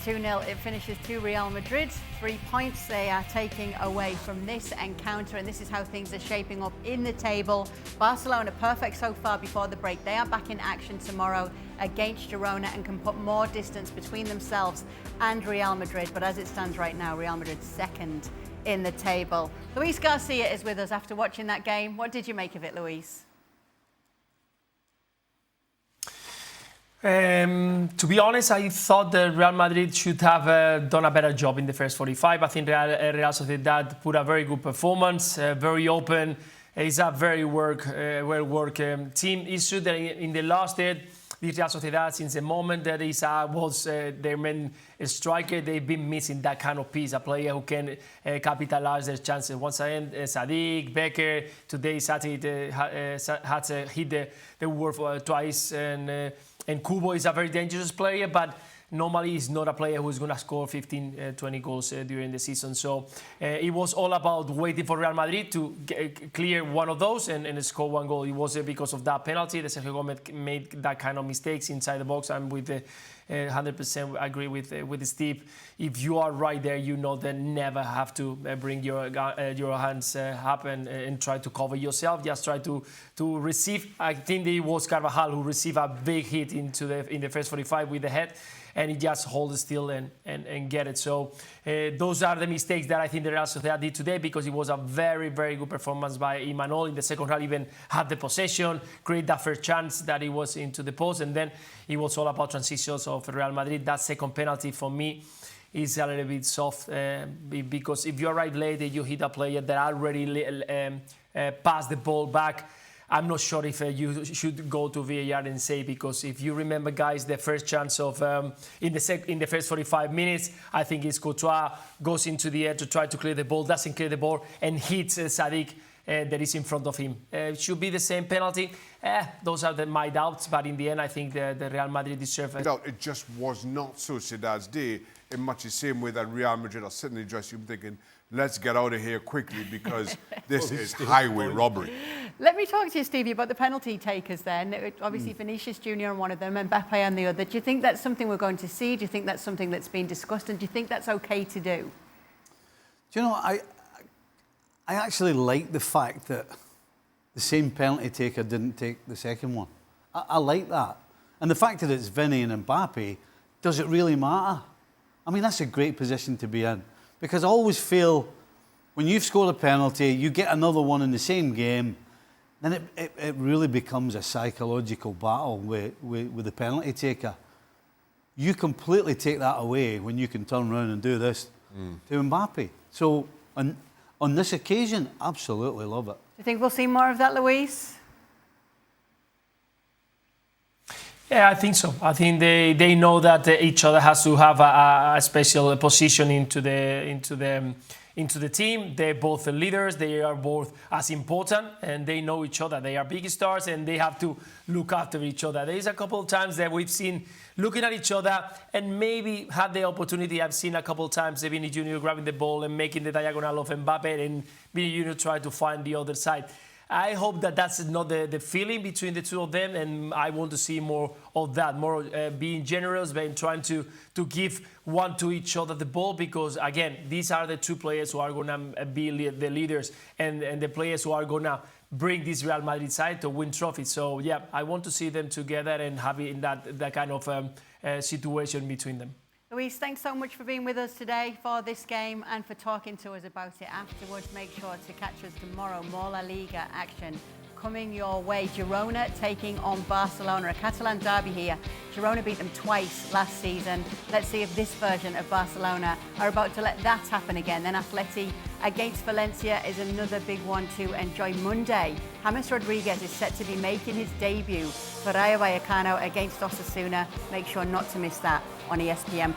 2-0, it finishes to Real Madrid. 3 points they are taking away from this encounter, and this is how things are shaping up in the table. Barcelona perfect so far before the break. They are back in action tomorrow against Girona and can put more distance between themselves and Real Madrid. But as it stands right now, Real Madrid's second in the table. Luis Garcia is with us after watching that game. What did you make of it, Luis? To be honest, I thought that Real Madrid should have done a better job in the first 45. I think Real Sociedad put a very good performance, very open. It's a very well-worked team. It's true that in the last third, the Real Sociedad, since the moment that Isa was their main striker, they've been missing that kind of piece, a player who can capitalize their chances. Once again, Sadik, Becker, today Sadik had hit the wall twice, and Kubo is a very dangerous player, but normally he's not a player who's going to score 15, 20 goals during the season. So it was all about waiting for Real Madrid to clear one of those and score one goal. It was because of that penalty that Sergio Gomez made that kind of mistakes inside the box. I'm with 100% agree with Steve. If you are right there, you know that never have to bring your hands up and try to cover yourself. Just try to receive. I think it was Carvajal who received a big hit in the first 45 with the head, and he just hold still and get it. So those are the mistakes that I think the Real Sociedad did today, because it was a very, very good performance by Imanol in the second half. Even had the possession, create that first chance that he was into the post, and then it was all about transitions of Real Madrid. That second penalty for me is a little bit soft, because if you arrive late and you hit a player that already passed the ball back, I'm not sure if you should go to VAR and say, because if you remember, guys, the first chance of in the first 45 minutes, I think it's Courtois goes into the air to try to clear the ball, doesn't clear the ball, and hits Sadik that is in front of him. Should be the same penalty. Those are my doubts, but in the end, I think the Real Madrid deserve it. It just was not Sociedad's day, in much the same way that Real Madrid are sitting in the dressing room thinking, let's get out of here quickly because this is highway robbery. Let me talk to you, Stevie, about the penalty takers then. Obviously, Vinicius Jr. on one of them, and Mbappe on the other. Do you think that's something we're going to see? Do you think that's something that's been discussed? And do you think that's okay to do? Do you know, I actually like the fact that the same penalty taker didn't take the second one. I like that. And the fact that it's Vini and Mbappe, does it really matter? I mean, that's a great position to be in. Because I always feel when you've scored a penalty, you get another one in the same game, then it really becomes a psychological battle with the penalty taker. You completely take that away when you can turn around and do this to Mbappe. So on this occasion, absolutely love it. Do you think we'll see more of that, Luis? Yeah, I think so. I think they know that each other has to have a special position into the team. They're both the leaders. They are both as important, and they know each other. They are big stars, and they have to look after each other. There is a couple of times that we've seen looking at each other and maybe had the opportunity. I've seen a couple of times Vini Jr. grabbing the ball and making the diagonal of Mbappe, and Vini Jr. try to find the other side. I hope that that's not the feeling between the two of them, and I want to see more of that, more being generous, being trying to give one to each other the ball, because, again, these are the two players who are going to be the leaders and the players who are going to bring this Real Madrid side to win trophies. So, yeah, I want to see them together and having that kind of situation between them. Luis, thanks so much for being with us today for this game and for talking to us about it afterwards. Make sure to catch us tomorrow. More La Liga action coming your way. Girona taking on Barcelona. A Catalan derby here. Girona beat them twice last season. Let's see if this version of Barcelona are about to let that happen again. Then Atleti against Valencia is another big one to enjoy. Monday, James Rodriguez is set to be making his debut for Rayo Vallecano against Osasuna. Make sure not to miss that on ESPN+.